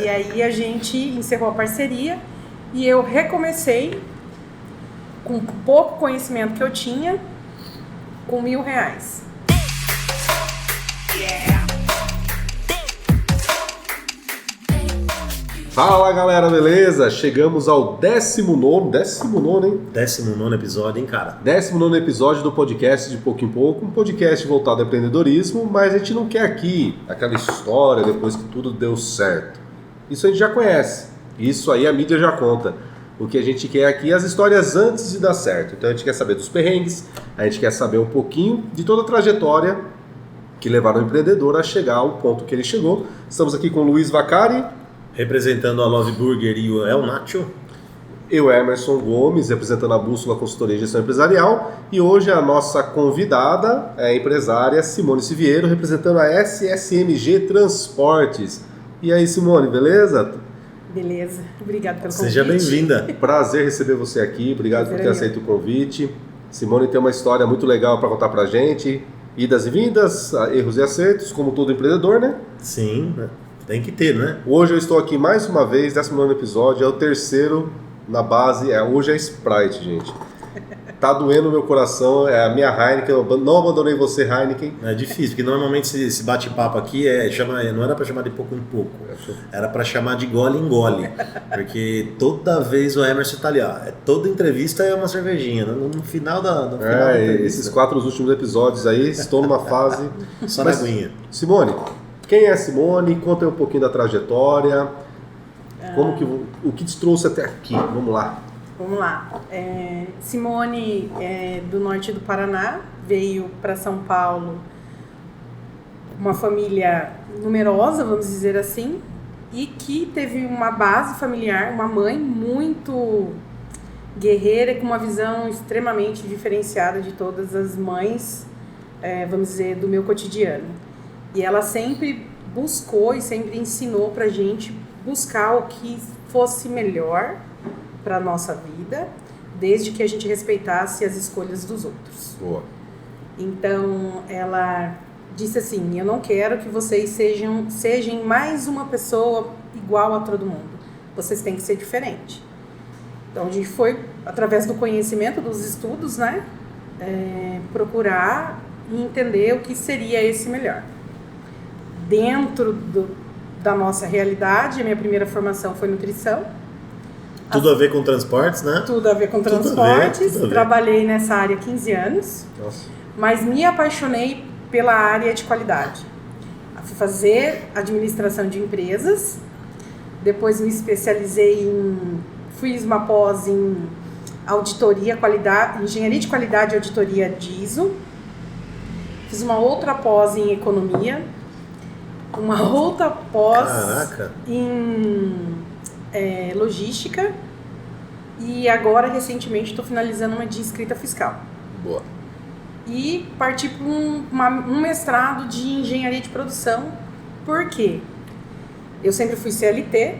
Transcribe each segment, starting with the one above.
E aí a gente encerrou a parceria e eu recomecei com pouco conhecimento que eu tinha, com R$1.000. Fala galera, beleza? Chegamos ao 19º, hein? 19º episódio, hein, cara? 19º episódio do podcast De Pouco em Pouco, um podcast voltado ao empreendedorismo, mas a gente não quer aqui aquela história depois que tudo deu certo. Isso a gente já conhece, isso aí a mídia já conta. O que a gente quer aqui é as histórias antes de dar certo. Então a gente quer saber dos perrengues, a gente quer saber um pouquinho de toda a trajetória que levaram o empreendedor a chegar ao ponto que ele chegou. Estamos aqui com o Luiz Vacari, representando a Love Burger e o El Nacho. Eu, Emerson Gomes, representando a Bússola Consultoria e Gestão Empresarial. E hoje a nossa convidada é a empresária Simone Siviero, representando a SSMG Transportes. E aí, Simone, beleza? Beleza, obrigado pelo convite. Seja bem-vinda. Prazer receber você aqui, obrigado por ter aceito o convite. Simone tem uma história muito legal para contar pra gente. Idas e vindas, erros e acertos, como todo empreendedor, né? Sim, né? Tem que ter, né? Hoje eu estou aqui mais uma vez, 19º episódio, é o terceiro na base, hoje é Sprite, gente. Tá doendo no meu coração, é a minha Heineken, eu não abandonei você, Heineken. É difícil, porque normalmente esse bate-papo aqui não era para chamar de pouco em pouco, era para chamar de gole em gole, porque toda vez o Emerson tá ali, ó, toda entrevista é uma cervejinha, no final da entrevista. Esses 4 últimos episódios aí, estou numa fase... Só na aguinha. Simone, quem é Simone? Conta aí um pouquinho da trajetória, o que te trouxe até aqui, vamos lá. Vamos lá. Simone é do norte do Paraná, veio para São Paulo, uma família numerosa, vamos dizer assim, e que teve uma base familiar, uma mãe muito guerreira, com uma visão extremamente diferenciada de todas as mães, vamos dizer, do meu cotidiano. E ela sempre buscou e sempre ensinou pra gente buscar o que fosse melhor para a nossa vida, desde que a gente respeitasse as escolhas dos outros. Boa. Então, ela disse assim, eu não quero que vocês sejam mais uma pessoa igual a todo mundo. Vocês têm que ser diferente. Então, a gente foi, através do conhecimento, dos estudos, né, procurar e entender o que seria esse melhor. Dentro da nossa realidade, a minha primeira formação foi nutrição. Tudo a ver com transportes, né? Tudo a ver com transportes. Trabalhei nessa área há 15 anos. Nossa. Mas me apaixonei pela área de qualidade. Fui fazer administração de empresas. Depois me especializei fiz uma pós em auditoria, qualidade, engenharia de qualidade e auditoria de ISO. Fiz uma outra pós em economia. Uma outra pós em logística e agora recentemente estou finalizando uma de escrita fiscal. Boa. E parti para um mestrado de engenharia de produção. Por quê? Eu sempre fui CLT.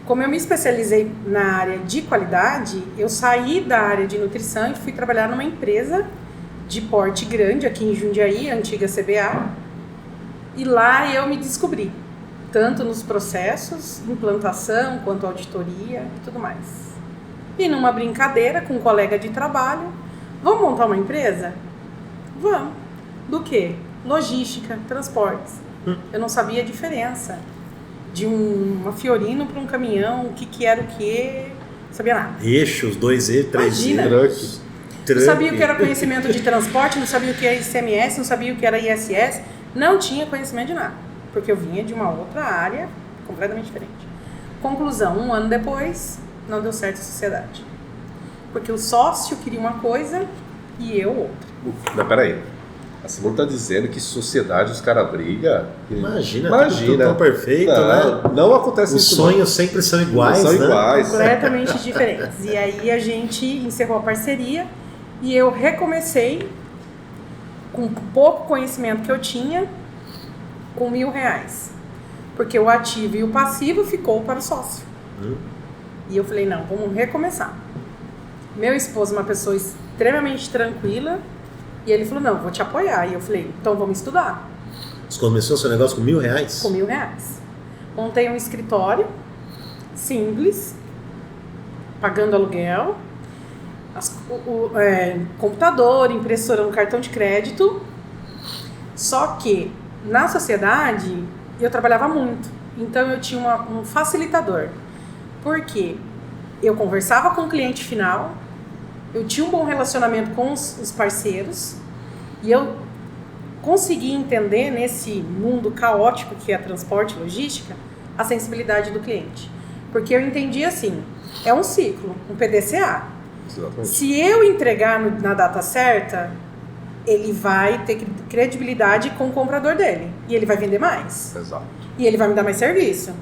Como eu me especializei na área de qualidade, eu saí da área de nutrição e fui trabalhar numa empresa de porte grande aqui em Jundiaí, a antiga CBA. E lá eu me descobri, tanto nos processos, implantação, quanto auditoria e tudo mais. E numa brincadeira com um colega de trabalho, vamos montar uma empresa? Vamos. Do quê? Logística, transportes. Eu não sabia a diferença de uma Fiorino para um caminhão, o que era o quê, não sabia nada. Eixos, 2E, 3E, truck. Não sabia o que era conhecimento de transporte, não sabia o que era ICMS, não sabia o que era ISS, não tinha conhecimento de nada. Porque eu vinha de uma outra área completamente diferente. Conclusão, 1 ano depois, não deu certo a sociedade. Porque o sócio queria uma coisa e eu outra. Mas peraí, a Simone tá dizendo que sociedade os caras brigam. Imagina. Tudo tão perfeito, né? Não acontece isso. Os sonhos sempre são iguais, são né? Iguais. Completamente diferentes. E aí a gente encerrou a parceria e eu recomecei com pouco conhecimento que eu tinha, com R$1.000. Porque o ativo e o passivo ficou para o sócio. E eu falei, não, vamos recomeçar. Meu esposo é uma pessoa extremamente tranquila. E ele falou, não, vou te apoiar. E eu falei, então vamos estudar. Você começou seu negócio com R$1.000? Com R$1.000. Montei um escritório simples, pagando aluguel, computador, impressora no cartão de crédito. Só que na sociedade eu trabalhava muito, então eu tinha um facilitador, porque eu conversava com o cliente final, eu tinha um bom relacionamento com os parceiros e eu conseguia entender nesse mundo caótico que é transporte e logística a sensibilidade do cliente, porque eu entendia assim, é um ciclo, um PDCA. Exatamente. Se eu entregar na data certa, ele vai ter credibilidade com o comprador dele. E ele vai vender mais. Exato. E ele vai me dar mais serviço.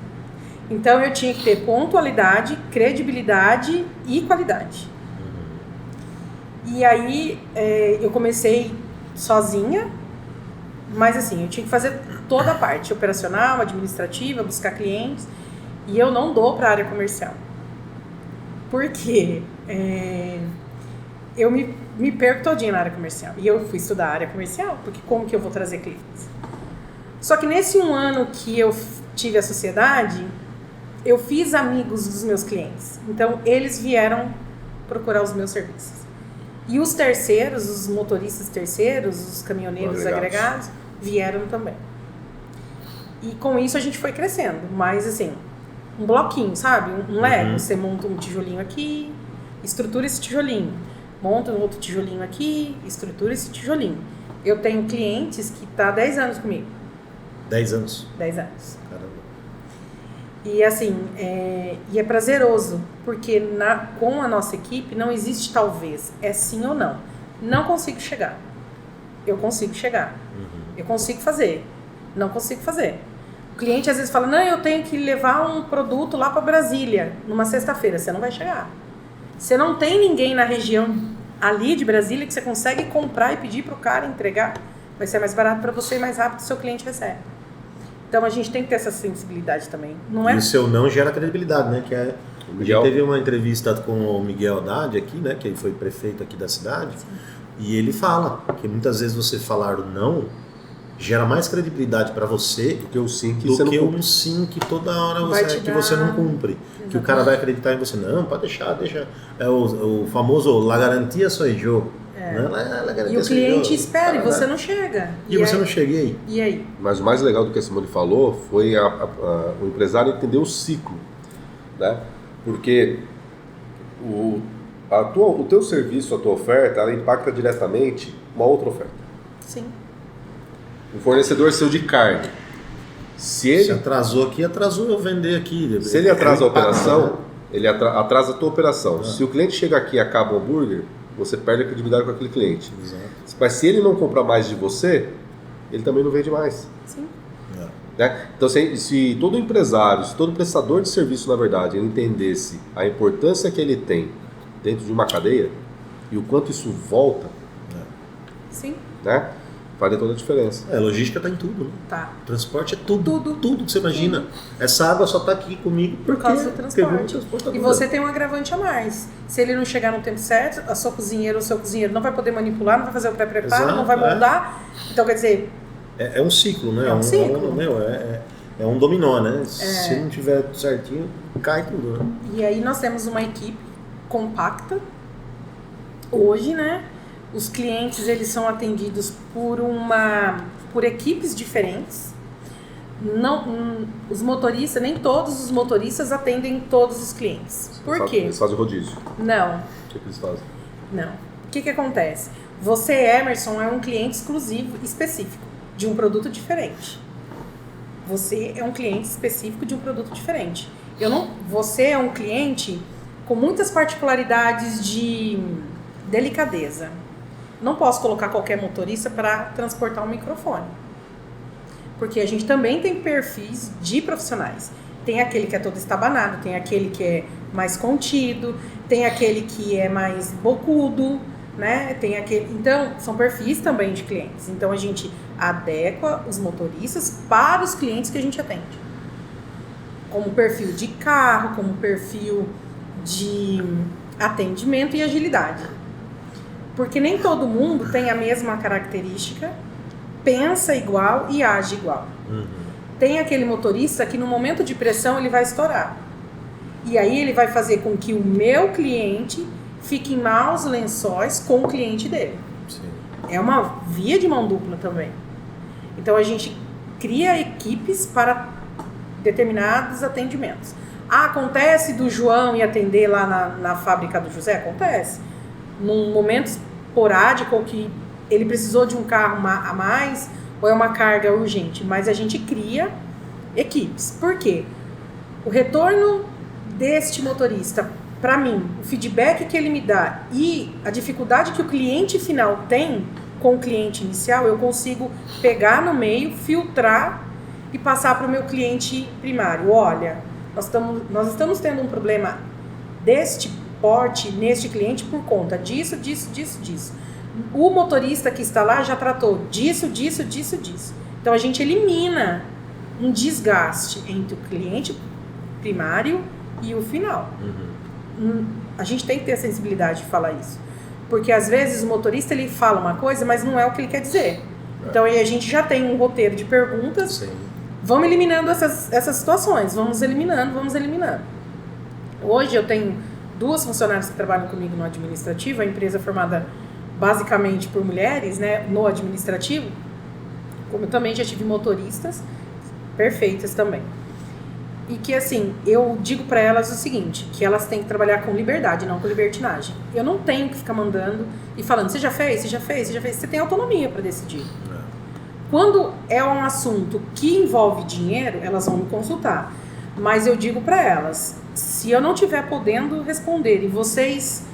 Então eu tinha que ter pontualidade, credibilidade e qualidade. E aí eu comecei sozinha, mas assim, eu tinha que fazer toda a parte operacional, administrativa, buscar clientes. E eu não dou para a área comercial. Por quê? Eu me perco todinha na área comercial. E eu fui estudar a área comercial, porque como que eu vou trazer clientes? Só que nesse 1 ano que eu tive a sociedade, eu fiz amigos dos meus clientes. Então, eles vieram procurar os meus serviços. E os terceiros, os motoristas terceiros, os caminhoneiros agregados, vieram também. E com isso a gente foi crescendo. Mas, assim, um bloquinho, sabe? Um Lego. Você monta um tijolinho aqui, estrutura esse tijolinho. Monta um outro tijolinho aqui, estrutura esse tijolinho. Eu tenho clientes que estão há 10 anos comigo. 10 anos? 10 anos. Caramba. E assim, e é prazeroso, porque com a nossa equipe não existe talvez, é sim ou não. Não consigo chegar. Eu consigo chegar. Eu consigo fazer. Não consigo fazer. O cliente às vezes fala, não, eu tenho que levar um produto lá para Brasília, numa sexta-feira. Você não vai chegar. Você não tem ninguém na região ali de Brasília que você consegue comprar e pedir para o cara entregar. Vai ser mais barato para você e mais rápido o seu cliente recebe. Então a gente tem que ter essa sensibilidade também. Não é? E o seu não gera credibilidade, né? A Miguel. gente teve uma entrevista com o Miguel Haddad aqui, né? Que ele foi prefeito aqui da cidade. Sim. E ele fala que muitas vezes você falar o não gera mais credibilidade para você do que o sim que você não cumpre. Um sim que toda hora que você não cumpre. Exatamente. Que o cara vai acreditar em você. Não, pode deixar. É o famoso la garantia soy yo. E o cliente espera e você não chega. E você não chega, e aí? E aí? Mas o mais legal do que a Simone falou foi o empresário entender o ciclo, né? Porque o teu serviço, a tua oferta, ela impacta diretamente uma outra oferta. Sim. Um fornecedor seu de carne. Se atrasou aqui, atrasou eu vender aqui. Se ele atrasa a operação, ele atrasa a tua operação. Se o cliente chega aqui e acaba o hambúrguer, você perde a credibilidade com aquele cliente. Exato. Mas se ele não comprar mais de você, ele também não vende mais. Sim. Né? Então, se todo empresário, se todo prestador de serviço, na verdade, ele entendesse a importância que ele tem dentro de uma cadeia e o quanto isso volta, Sim. Né? Faria toda a diferença. Logística está em tudo, né? Tá. Transporte é tudo que você imagina. Essa água só está aqui comigo por causa do transporte. E você tem um agravante a mais. Se ele não chegar no tempo certo, a sua cozinheira ou o seu cozinheiro não vai poder manipular, não vai fazer o pré-preparo, não vai moldar. Então, quer dizer... É um ciclo, né? É um ciclo. É um dominó, né? Se não tiver certinho, cai tudo, né? E aí nós temos uma equipe compacta. Hoje, né? Os clientes, eles são atendidos por equipes diferentes. Não, os motoristas, nem todos os motoristas atendem todos os clientes. Por quê? Eles fazem rodízio. Não. O que eles fazem? Não. O que acontece? Você, Emerson, é um cliente exclusivo, específico, de um produto diferente. Você é um cliente específico de um produto diferente. Você é um cliente com muitas particularidades de delicadeza. Não posso colocar qualquer motorista para transportar um microfone. Porque a gente também tem perfis de profissionais. Tem aquele que é todo estabanado, tem aquele que é mais contido, tem aquele que é mais bocudo, né? Tem aquele... Então, são perfis também de clientes. Então, a gente adequa os motoristas para os clientes que a gente atende. Como perfil de carro, como perfil de atendimento e agilidade. Porque nem todo mundo tem a mesma característica, pensa igual e age igual. tem aquele motorista que no momento de pressão ele vai estourar. E aí ele vai fazer com que o meu cliente fique em maus lençóis com o cliente dele. Sim. É uma via de mão dupla também. Então a gente cria equipes para determinados atendimentos. Acontece do João ir atender lá na fábrica do José? Acontece. Num momento esporádico que ele precisou de um carro a mais ou é uma carga urgente. Mas a gente cria equipes. Por quê? O retorno deste motorista, para mim, o feedback que ele me dá e a dificuldade que o cliente final tem com o cliente inicial, eu consigo pegar no meio, filtrar e passar para o meu cliente primário. Olha, nós estamos tendo um problema deste porte neste cliente por conta disso. O motorista que está lá já tratou disso. Então a gente elimina um desgaste entre o cliente primário e o final. A gente tem que ter a sensibilidade de falar isso. Porque às vezes o motorista ele fala uma coisa, mas não é o que ele quer dizer. Então aí a gente já tem um roteiro de perguntas. Sim. Vamos eliminando essas situações. Vamos eliminando. Hoje eu tenho 2 funcionárias que trabalham comigo no administrativo. A empresa é formada basicamente por mulheres, né, no administrativo. Como eu também já tive motoristas perfeitas também. E que, assim, eu digo para elas o seguinte, que elas têm que trabalhar com liberdade, não com libertinagem. Eu não tenho que ficar mandando e falando, você já fez? Você tem autonomia para decidir. Quando é um assunto que envolve dinheiro, elas vão me consultar. Mas eu digo para elas, se eu não estiver podendo responder e vocês...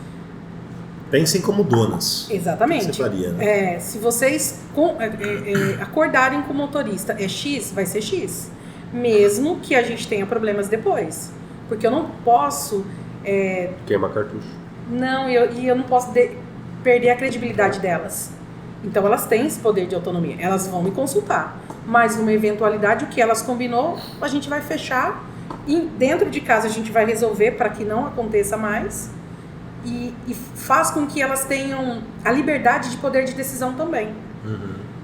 Pensem como donas. Exatamente. Você faria, né? Se vocês acordarem com o motorista, é X, vai ser X. Mesmo que a gente tenha problemas depois. Porque eu não posso... Queima cartucho. Não, eu não posso perder a credibilidade delas. Então elas têm esse poder de autonomia. Elas vão me consultar. Mas numa eventualidade, o que elas combinou, a gente vai fechar. E dentro de casa a gente vai resolver para que não aconteça mais. E faz com que elas tenham a liberdade de poder de decisão também.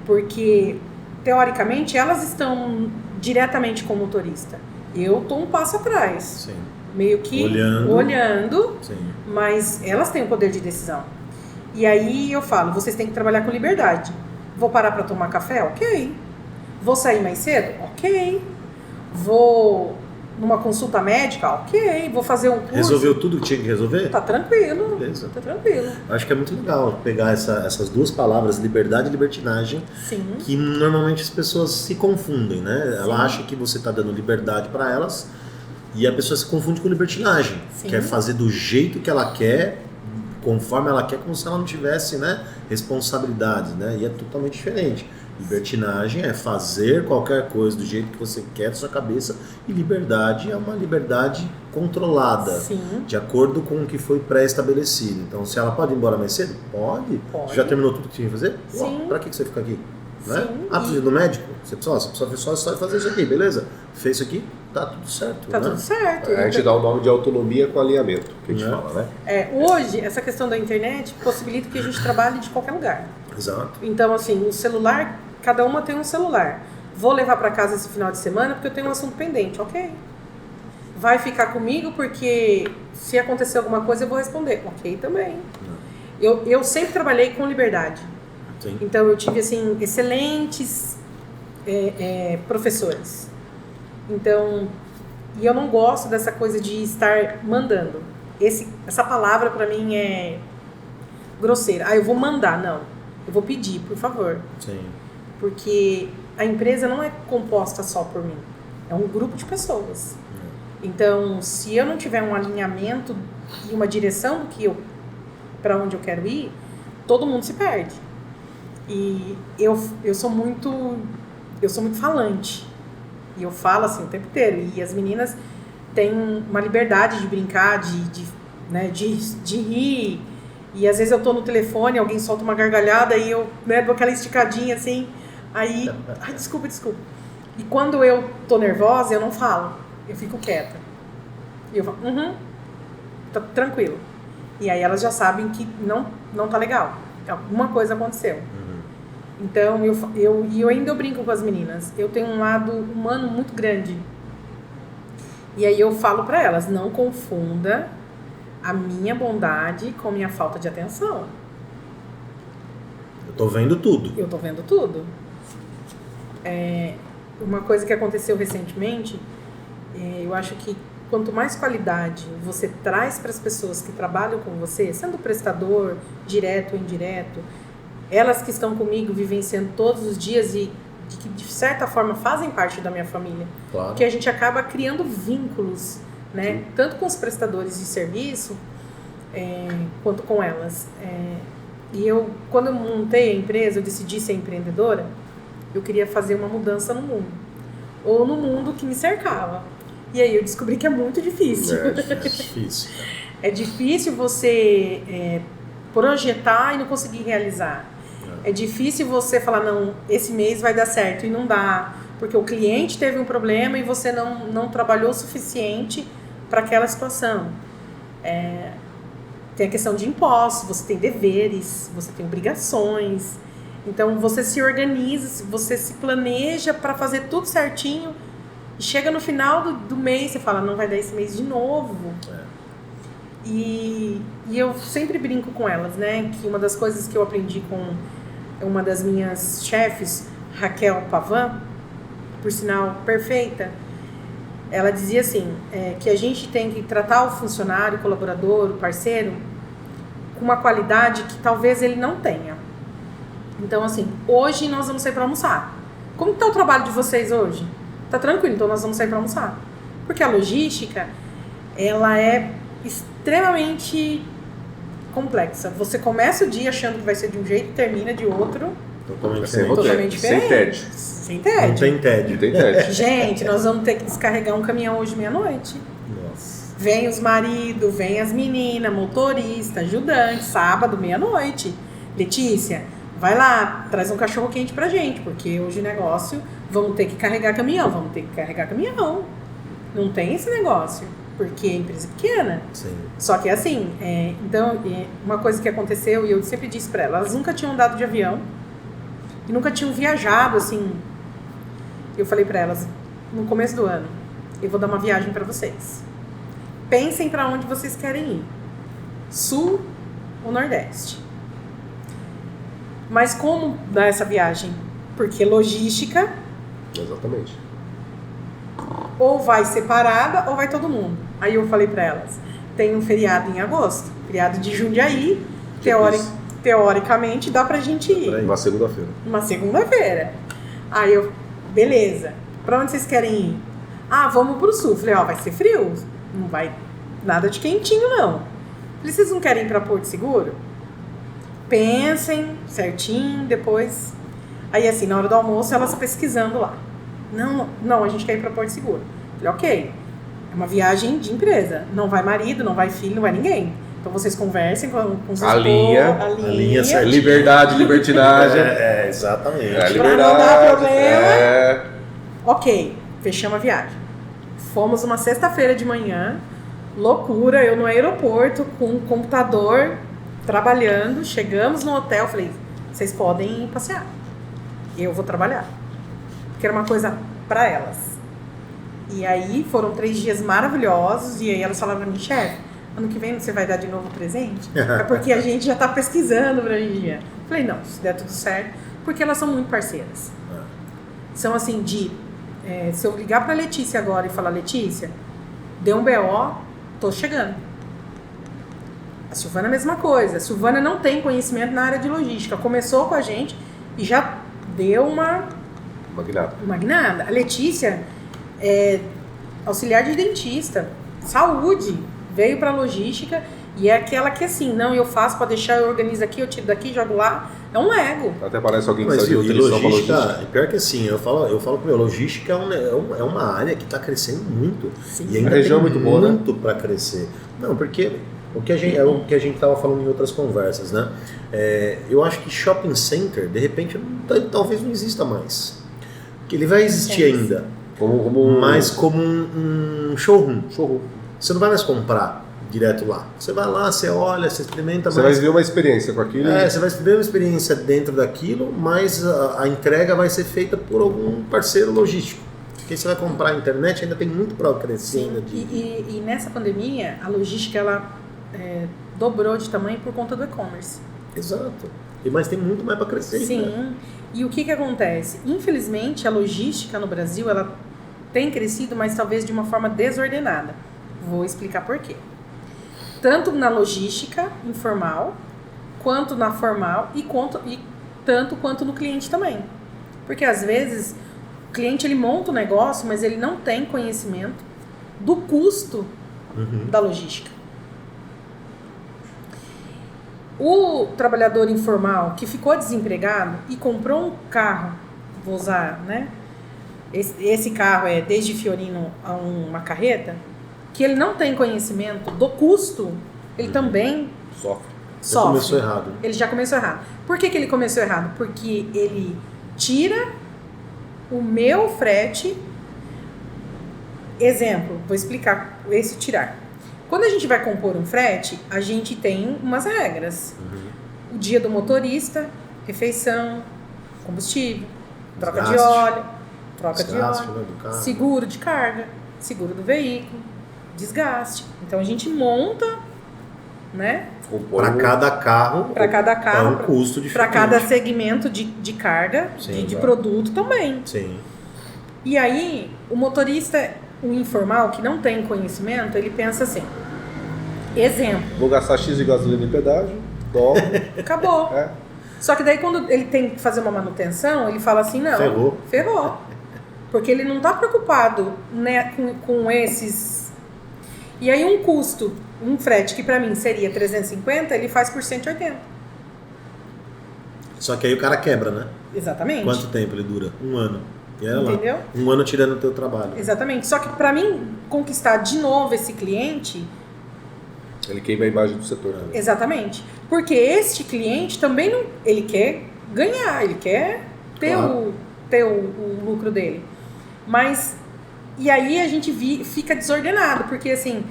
Porque, teoricamente, elas estão diretamente com o motorista. Eu estou um passo atrás. Sim. Meio que olhando, mas elas têm o poder de decisão. E aí eu falo, vocês têm que trabalhar com liberdade. Vou parar para tomar café? Ok. Vou sair mais cedo? Ok. Vou numa consulta médica? Ok. Vou fazer um curso? Resolveu tudo que tinha que resolver? Tá tranquilo. Beleza. Tá tranquilo. Acho que é muito legal pegar essas 2 palavras, liberdade e libertinagem, Sim. que normalmente as pessoas se confundem, né? Sim. Ela acha que você está dando liberdade para elas e a pessoa se confunde com libertinagem. Sim. Quer fazer do jeito que ela quer, conforme ela quer, como se ela não tivesse, né, responsabilidades, né? E é totalmente diferente. Libertinagem é fazer qualquer coisa do jeito que você quer da sua cabeça, e liberdade é uma liberdade controlada, Sim. de acordo com o que foi pré-estabelecido. Então, se ela pode ir embora mais cedo? Pode. Você já terminou tudo que tinha que fazer? Sim. Pra que você fica aqui? Né? Sim. Precisa ir no médico? Você precisa só fazer isso aqui, beleza? Fez isso aqui? Tá tudo certo. Tá né? tudo certo. A gente dá o nome de autonomia com alinhamento, que a gente Né? fala, né? Hoje, essa questão da internet possibilita que a gente trabalhe de qualquer lugar. Exato. Então, assim, o celular, cada uma tem um celular. Vou levar para casa esse final de semana porque eu tenho um assunto pendente, ok? Vai ficar comigo porque se acontecer alguma coisa eu vou responder, ok também. Eu sempre trabalhei com liberdade. Sim. Então eu tive, assim, excelentes professores. Então, e eu não gosto dessa coisa de estar mandando. Essa palavra para mim é grosseira. Eu vou mandar, não. Eu vou pedir, por favor. Sim. Porque a empresa não é composta só por mim. É um grupo de pessoas. Então, se eu não tiver um alinhamento e uma direção para onde eu quero ir, todo mundo se perde. E eu sou muito falante. E eu falo assim o tempo inteiro. E as meninas têm uma liberdade de brincar, de rir. E às vezes eu tô no telefone, alguém solta uma gargalhada e eu dou aquela esticadinha assim. Aí, desculpa. E quando eu tô nervosa, eu não falo. Eu fico quieta. E eu falo, tá tranquilo. E aí elas já sabem que não tá legal. Alguma coisa aconteceu. Então, eu ainda brinco com as meninas. Eu tenho um lado humano muito grande. E aí eu falo pra elas, não confunda a minha bondade com a minha falta de atenção. Eu tô vendo tudo. Eu tô vendo tudo. Uma coisa que aconteceu recentemente, eu acho que quanto mais qualidade você traz para as pessoas que trabalham com você, sendo prestador, direto ou indireto, elas que estão comigo vivenciando todos os dias e que de certa forma fazem parte da minha família, Claro. que a gente acaba criando vínculos, né? Tanto com os prestadores de serviço, quanto com elas. E quando eu montei a empresa, eu decidi ser empreendedora, eu queria fazer uma mudança no mundo, ou no mundo que me cercava. E aí eu descobri que é muito difícil. É difícil. É difícil você projetar e não conseguir realizar. É difícil você falar, não, esse mês vai dar certo, e não dá, porque o cliente teve um problema e você não trabalhou o suficiente para aquela situação. Tem a questão de impostos, você tem deveres, você tem obrigações. Então você se organiza, você se planeja para fazer tudo certinho. E chega no final do mês, você fala, não vai dar esse mês de novo. E eu sempre brinco com elas, né? Que uma das coisas que eu aprendi com uma das minhas chefes, Raquel Pavan, por sinal perfeita, ela dizia assim, que a gente tem que tratar o funcionário, o colaborador, o parceiro, com uma qualidade que talvez ele não tenha. Então, assim, hoje nós vamos sair para almoçar. Como está o trabalho de vocês hoje? Tá tranquilo, então nós vamos sair para almoçar. Porque a logística, ela é extremamente complexa. Você começa o dia achando que vai ser de um jeito e termina de outro. Totalmente diferente. Sem tédio. Não tem tédio. Não tem tédio. Gente, nós vamos ter que descarregar um caminhão hoje meia-noite. Nossa. Vem os maridos, vem as meninas, motorista, ajudante, sábado, meia-noite. Letícia, vai lá, traz um cachorro quente pra gente, porque hoje o negócio, vamos ter que carregar caminhão. Não tem esse negócio, porque é empresa pequena. Sim. Só que assim, então, uma coisa que aconteceu, e eu sempre disse pra elas nunca tinham andado de avião, e nunca tinham viajado, assim. Eu falei pra elas, no começo do ano, eu vou dar uma viagem pra vocês. Pensem pra onde vocês querem ir. Sul ou Nordeste. Mas como dar essa viagem? Porque logística... Exatamente. Ou vai separada ou vai todo mundo. Aí eu falei pra elas, tem um feriado em agosto, feriado de Jundiaí, teoricamente dá pra gente ir. Uma segunda-feira. Uma segunda-feira. Aí eu, beleza, pra onde vocês querem ir? Ah, vamos pro sul. Falei, vai ser frio, não vai nada de quentinho não. Falei, vocês não querem ir pra Porto Seguro? Pensem certinho, depois... Aí assim, na hora do almoço, elas pesquisando lá. Não, a gente quer ir pra Porto Seguro. Falei, ok, é uma viagem de empresa. Não vai marido, não vai filho, não vai ninguém. Então vocês conversem com seus Alinha certinho. Liberdade, libertinagem. Exatamente. Pra Liberdade. não dar problema. Ok, fechamos a viagem. Fomos uma sexta-feira de manhã, loucura, eu no aeroporto com um computador trabalhando. Chegamos no hotel, falei, vocês podem passear. Eu vou trabalhar. Porque era uma coisa pra elas. E aí foram 3 dias maravilhosos. E aí elas falaram pra mim, chefe, ano que vem você vai dar de novo presente? É porque a gente já tá pesquisando pra dia. Falei, não, se der tudo certo. Porque elas são muito parceiras. São assim, se eu ligar pra Letícia agora e falar, Letícia, deu um BO, tô chegando. A Silvana é a mesma coisa. A Silvana não tem conhecimento na área de logística. Começou com a gente e já deu uma guinada. A Letícia é auxiliar de dentista, saúde, veio pra logística e é aquela que assim, não, eu faço pra deixar, eu organizo aqui, eu tiro daqui, jogo lá. É um Lego. Até parece alguém que Mas sai de utilização pra logística. Pior que assim, eu falo que logística é uma área que está crescendo muito. Sim. E ainda A região tem é muito boa, muito para crescer. Não, porque o que a gente estava falando em outras conversas, né? Eu acho que shopping center, de repente, talvez não exista mais. Que ele vai existir ainda, mas como um showroom. Você não vai mais comprar direto lá. Você vai lá, você olha, você experimenta. Você vai viver uma experiência com aquilo. Você vai viver uma experiência dentro daquilo, mas a entrega vai ser feita por algum parceiro logístico. Porque você vai comprar a internet, ainda tem muito para crescer. Sim. E nessa pandemia, a logística ela dobrou de tamanho por conta do e-commerce. Exato. Mas tem muito mais para crescer. Sim. Né? E o que acontece? Infelizmente, a logística no Brasil ela tem crescido, mas talvez de uma forma desordenada. Vou explicar por quê. Tanto na logística informal, quanto na formal e tanto quanto no cliente também. Porque às vezes o cliente ele monta o negócio, mas ele não tem conhecimento do custo da logística. O trabalhador informal que ficou desempregado e comprou um carro, vou usar, né? Esse carro é desde Fiorino a uma carreta, que ele não tem conhecimento do custo, ele também sofre. Já começou errado. Né? Ele já começou errado. Por que ele começou errado? Porque ele tira o meu frete. Exemplo, vou explicar esse tirar. Quando a gente vai compor um frete, a gente tem umas regras. O dia do motorista, refeição, combustível, troca de óleo, seguro de carga, seguro do veículo, desgaste. Então a gente monta, né? Para cada carro, é um custo diferente. Para cada segmento de carga, sim, de produto também. Sim. E aí, o motorista, o informal, que não tem conhecimento, ele pensa assim, exemplo. Vou gastar X de gasolina em pedágio, dobro. Acabou. Só que daí quando ele tem que fazer uma manutenção, ele fala assim, não, ferrou. Porque ele não está preocupado, né, com esses... E aí um custo, um frete que para mim seria 350, ele faz por 180. Só que aí o cara quebra, né? Exatamente. Quanto tempo ele dura? 1 ano. E era entendeu? Lá. 1 ano tirando o teu trabalho. Exatamente. Só que para mim conquistar de novo esse cliente... Ele queima a imagem do setor. Né? Exatamente. Porque este cliente também não... Ele quer ganhar, ele quer ter, o lucro dele. Mas... E aí a gente fica desordenado, porque assim,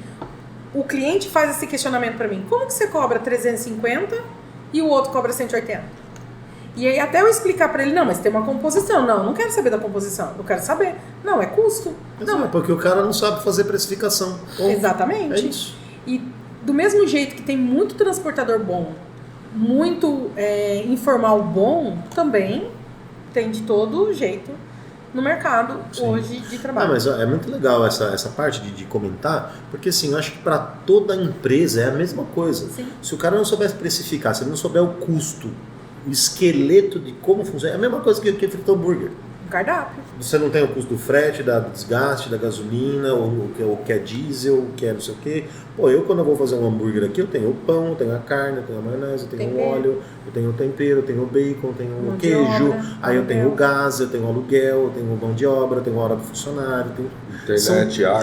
o cliente faz esse questionamento para mim. Como que você cobra 350 e o outro cobra 180? E aí até eu explicar para ele, não, mas tem uma composição. Não quero saber da composição, eu quero saber. Não, é custo. Não, porque o cara não sabe fazer precificação. Exatamente. É isso. E do mesmo jeito que tem muito transportador bom, muito informal bom, também tem de todo jeito no mercado. Sim. Hoje de trabalho. Mas é muito legal essa parte de comentar, porque assim, eu acho que para toda empresa é a mesma coisa. Sim. Se o cara não souber precificar, se ele não souber o custo, o esqueleto de como funciona, é a mesma coisa que fritar hambúrguer. Cardápio. Você não tem o custo do frete, do desgaste, da gasolina, o que é diesel, o que é não sei o quê. Pô, eu quando eu vou fazer um hambúrguer aqui, eu tenho o pão, eu tenho a carne, eu tenho a maionese, eu tenho o óleo, eu tenho o tempero, eu tenho o bacon, eu tenho o queijo, aí eu tenho o gás, eu tenho o aluguel, eu tenho o mão de obra, eu tenho a hora do funcionário,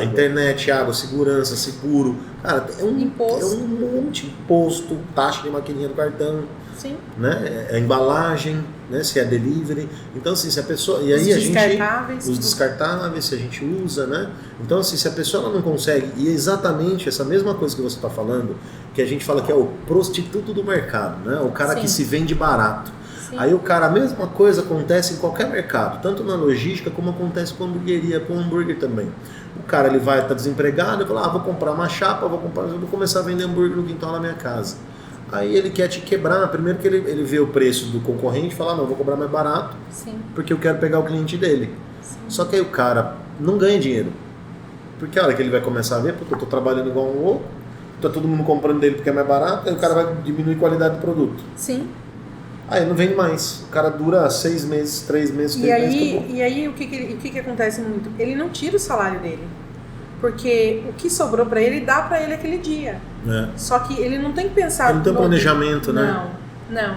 internet, água, segurança, seguro. Cara, é um monte de imposto, taxa de maquininha do cartão. Sim. Né? A embalagem, né? Se é delivery. Então, assim, se a pessoa. E aí os descartáveis, se a gente usa, né? Então, assim, se a pessoa ela não consegue, e é exatamente essa mesma coisa que você está falando, que a gente fala que é o prostituto do mercado, né? O cara que se vende barato. Sim. Aí o cara, a mesma coisa acontece em qualquer mercado, tanto na logística como acontece com a hamburgueria, com o hambúrguer também. O cara ele vai estar desempregado e fala, vou comprar uma chapa, vou começar a vender hambúrguer no quintal da minha casa. Aí ele quer te quebrar, primeiro que ele vê o preço do concorrente e fala, não, vou cobrar mais barato, porque eu quero pegar o cliente dele. Sim. Só que aí o cara não ganha dinheiro. Porque a hora que ele vai começar a ver, porque eu tô trabalhando igual um louco, tá todo mundo comprando dele porque é mais barato, aí o cara vai diminuir a qualidade do produto. Sim. Aí não vende mais. O cara dura 6 meses, 3 meses, 3 meses, acabou. E aí o que acontece muito? Ele não tira o salário dele. Porque o que sobrou pra ele, dá pra ele aquele dia. Só que ele não tem que pensar... Ele não tem planejamento, né? Não.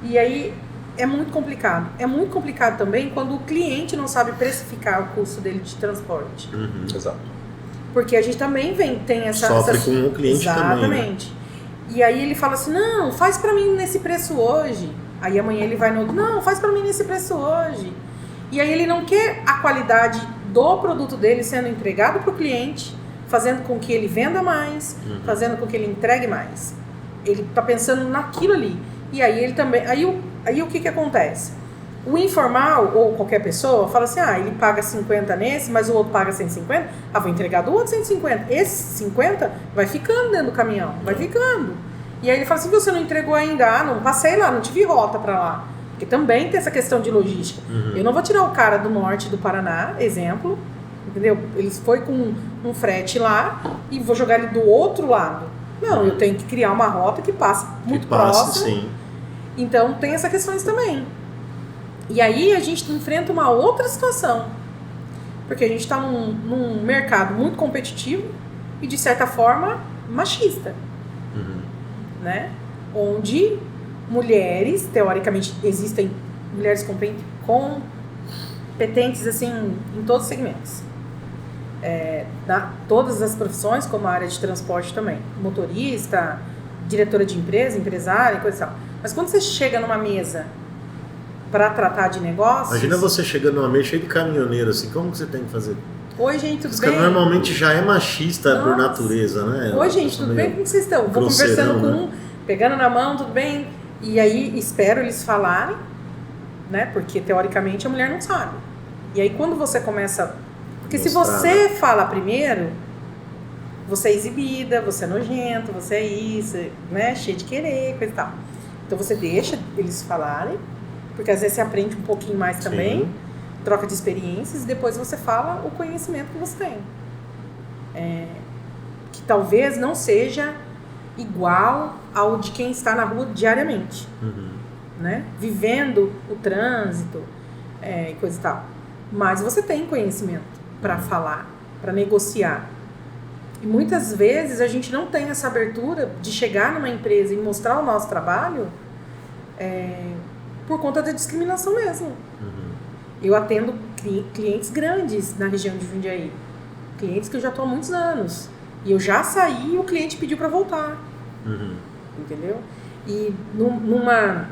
E aí é muito complicado. É muito complicado também quando o cliente não sabe precificar o custo dele de transporte. Exato. Porque a gente também tem essa... Sofre com o cliente também. Exatamente. Né? E aí ele fala assim, não, faz pra mim nesse preço hoje. Aí amanhã ele vai no outro, não, faz pra mim nesse preço hoje. E aí ele não quer a qualidade do produto dele sendo entregado pro cliente, fazendo com que ele venda mais, fazendo com que ele entregue mais. Ele está pensando naquilo ali. E aí ele também... Aí o que acontece? O informal, ou qualquer pessoa, fala assim, ele paga 50 nesse, mas o outro paga 150, vou entregar do outro 150. Esse 50 vai ficando dentro do caminhão, vai ficando. E aí ele fala assim, você não entregou ainda? Não passei lá, não tive rota para lá. Porque também tem essa questão de logística. Eu não vou tirar o cara do norte do Paraná, exemplo, entendeu? Ele foi com um frete lá e vou jogar ele do outro lado. Não, eu tenho que criar uma rota que passe muito próximo. Sim. Então tem essas questões também. E aí a gente enfrenta uma outra situação. Porque a gente está num mercado muito competitivo e, de certa forma, machista. Né? Onde mulheres, teoricamente, existem mulheres competentes assim, em todos os segmentos. Todas as profissões, como a área de transporte também. Motorista, diretora de empresa, empresária, coisa e tal. Mas quando você chega numa mesa para tratar de negócios... Imagina você chegando numa mesa cheia de caminhoneiro, assim, como que você tem que fazer? Oi, gente, tudo bem? Normalmente já é machista por natureza, né? Oi, gente, tudo bem? Como vocês estão? Vou conversando com um, pegando na mão, tudo bem? E aí espero eles falarem, né? Porque teoricamente a mulher não sabe. E aí quando você começa... Porque se você fala primeiro, você é exibida, você é nojento, você é isso, né? Cheio de querer, coisa e tal. Então você deixa eles falarem, porque às vezes você aprende um pouquinho mais também, troca de experiências, e depois você fala o conhecimento que você tem. Que talvez não seja igual ao de quem está na rua diariamente, né? Vivendo o trânsito e coisa e tal. Mas você tem conhecimento para falar, para negociar. E muitas vezes a gente não tem essa abertura de chegar numa empresa e mostrar o nosso trabalho por conta da discriminação mesmo. Eu atendo clientes grandes na região de Jundiaí. Clientes que eu já estou há muitos anos. E eu já saí e o cliente pediu para voltar. Entendeu? E numa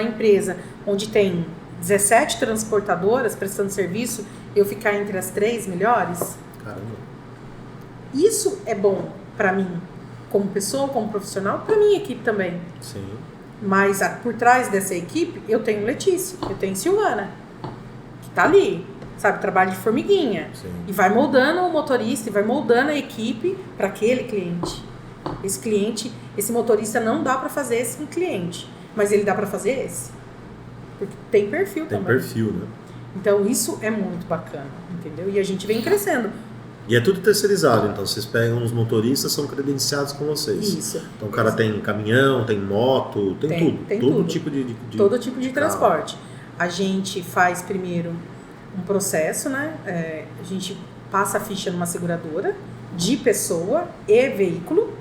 empresa onde tem 17 transportadoras prestando serviço, eu ficar entre as 3 melhores. Caramba. Isso é bom para mim, como pessoa, como profissional, para minha equipe também. Sim. Mas por trás dessa equipe, eu tenho Letícia, eu tenho Silvana, que tá ali, sabe, trabalho de formiguinha. Sim. E vai moldando o motorista, e vai moldando a equipe para aquele cliente. Esse motorista não dá para fazer esse cliente, mas ele dá para fazer esse. Porque tem perfil também. Tem perfil, né? Então isso é muito bacana, entendeu? E a gente vem crescendo. E é tudo terceirizado, então vocês pegam os motoristas, são credenciados com vocês. Isso. Então o cara tem caminhão, tem moto, tem tudo. Tem todo tudo. Tipo de todo tipo de transporte. A gente faz primeiro um processo, né? A gente passa a ficha numa seguradora de pessoa e veículo.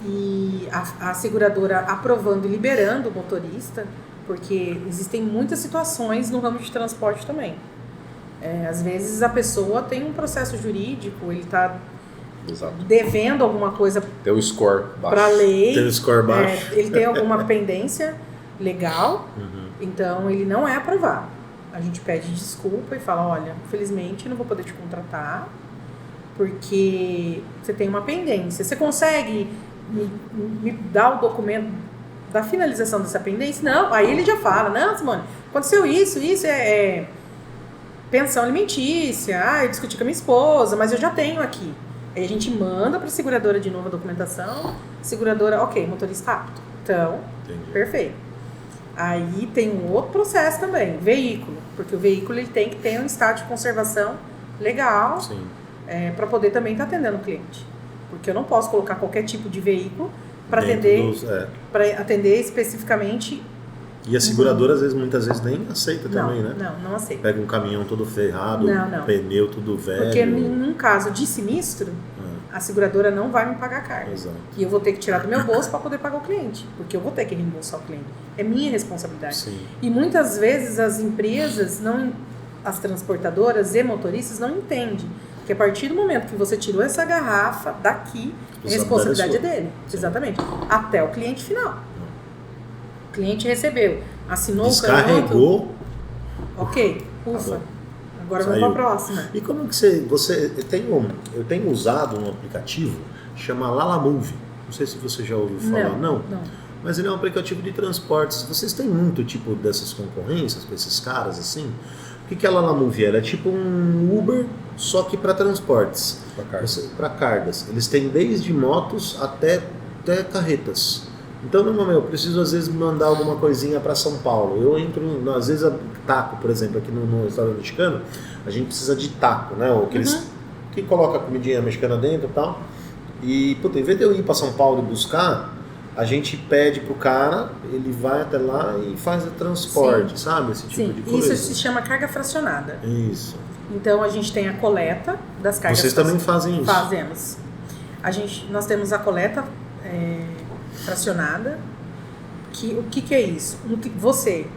E a seguradora aprovando e liberando o motorista, porque existem muitas situações no ramo de transporte também. Às vezes a pessoa tem um processo jurídico, ele está devendo alguma coisa tem um score baixo. Para a lei, tem um score baixo. Ele tem alguma pendência legal, então ele não é aprovado. A gente pede desculpa e fala, olha, infelizmente não vou poder te contratar, porque você tem uma pendência. Você consegue me dar o documento da finalização dessa pendência? Não, aí ele já fala, não, Simone, aconteceu isso é pensão alimentícia, eu discuti com a minha esposa, mas eu já tenho aqui. Aí a gente manda para a seguradora de novo a documentação, seguradora, ok, motorista apto. Então, Entendi. Perfeito. Aí tem um outro processo também, veículo, porque o veículo ele tem que ter um estado de conservação legal para poder também estar atendendo o cliente. Porque eu não posso colocar qualquer tipo de veículo para atender especificamente. E a seguradora, muitas vezes, nem aceita também, né? Não aceita. Pega um caminhão todo ferrado, pneu tudo velho. Porque num caso de sinistro, a seguradora não vai me pagar a carga. Exato. E eu vou ter que tirar do meu bolso para poder pagar o cliente. Porque eu vou ter que reembolsar o cliente. É minha responsabilidade. Sim. E muitas vezes as empresas, as transportadoras e motoristas não entendem que a partir do momento que você tirou essa garrafa daqui, a responsabilidade é dele. Sim. Exatamente. Até o cliente final. O cliente recebeu, assinou descarregou. Ok, ufa. Agora vamos para a próxima. E como que eu tenho usado um aplicativo chama Lalamove. Não sei se você já ouviu falar. Não. Mas ele é um aplicativo de transportes. Vocês têm muito tipo dessas concorrências com esses caras assim? O que é a Lalamove? Ela é tipo um Uber, só que para transportes. Para cargas. Eles têm desde motos até carretas. Então, normalmente, eu preciso, às vezes, mandar alguma coisinha para São Paulo. Eu entro, às vezes, taco, por exemplo, aqui no restaurante mexicano, a gente precisa de taco, né? Que coloca a comidinha mexicana dentro e tal. E, puta, em vez de eu ir para São Paulo e buscar, a gente pede pro cara, ele vai até lá e faz o transporte, sabe? Esse tipo de coisa. Isso se chama carga fracionada. Isso. Então, a gente tem a coleta das cargas. Vocês também fazem isso? Fazemos. Nós temos a coleta fracionada. O que é isso? Você